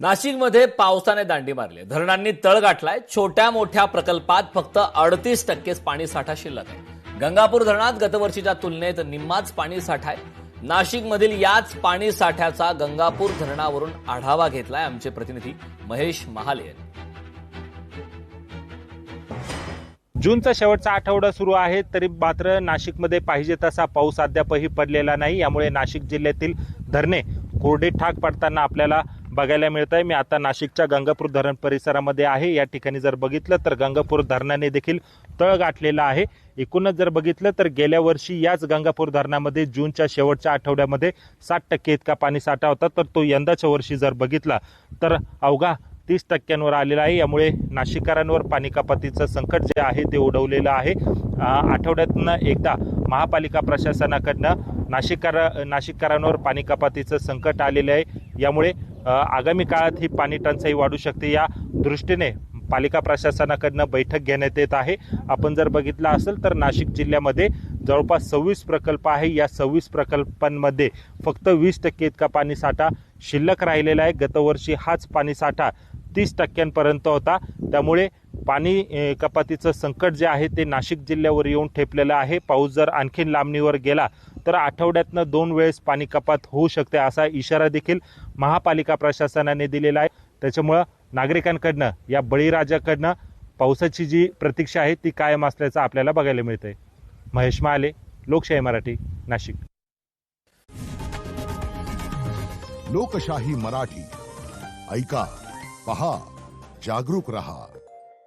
नाशिकमध्ये पावसाने दांडी मारली। धरणांनी तळ गाठलाय। छोट्या मोठ्या प्रकल्पात फक्त 38% पाणी साठा शिल्लक आहे। गंगापूर धरणात गतवर्षीच्या तुलनेत निम्माच पाणी साठा आहे। नाशिकमधील याच पाणी साठ्याचा गंगापूर धरणावरून आढावा घेतलाय आमचे प्रतिनिधी महेश महाले यांनी। जूनचा शेवटचा आठवडा सुरू आहे तरी मात्र नाशिकमध्ये पाहिजे तसा पाऊस अद्यापही पडलेला नाही। यामुळे नाशिक जिल्ह्यातील धरणे कोरडे ठाक पडताना आपल्याला बघायला मिळत आहे। मी आता नाशिकच्या गंगापूर धरण परिसरामध्ये आहे। या ठिकाणी जर बघितलं तर गंगापूर धरणाने देखील तळ गाठलेला आहे। एकूणच जर बघितलं तर गेल्या वर्षी याच गंगापूर धरणामध्ये जूनच्या शेवटच्या आठवड्यामध्ये 60% इतका पाणी साठा होता, तर तो यंदाच्या वर्षी जर बघितला तर अवघा 30% आलेला आहे। यामुळे नाशिककरांवर पाणी कपातीचं संकट जे आहे ते ओढवलेलं आहे। आठवड्यातनं एकदा महापालिका प्रशासनाकडनं नाशिककरांवर पाणी कपातीचं संकट आलेलं आहे। यामुळे आगामी काळात ही पाणी टंचाई वाढू शकते। या दृष्टीने पालिका प्रशासनाकडनं बैठक घेण्यात येत आहे। आपण जर बघितलं असेल तर नाशिक जिल्ह्यामध्ये जवळपास 26 प्रकल्प आहे। या 26 प्रकल्पांमध्ये फक्त 20% इतका पाणी साठा शिल्लक राहिलेला आहे। गतवर्षी हाच पाणी साठा 30% होता। त्यामुळे पाणी कपातीचं संकट जे आहे ते नाशिक जिल्ह्यावर येऊन ठेपलेलं आहे। पाऊस जर आणखीन लांबणीवर गेला तर आठवड्यातनं 2 वेळेस पाणी कपात होऊ शकते, असा इशारा देखील महापालिका प्रशासनाने दिलेला आहे। त्याच्यामुळं नागरिकांकडनं या बळीराजाकडनं पावसाची जी प्रतीक्षा आहे ती कायम असल्याचं आपल्याला बघायला मिळतंय। महेश महाले, लोकशाही मराठी, नाशिक। लोकशाही मराठी ऐका, पहा, जागरूक रहा।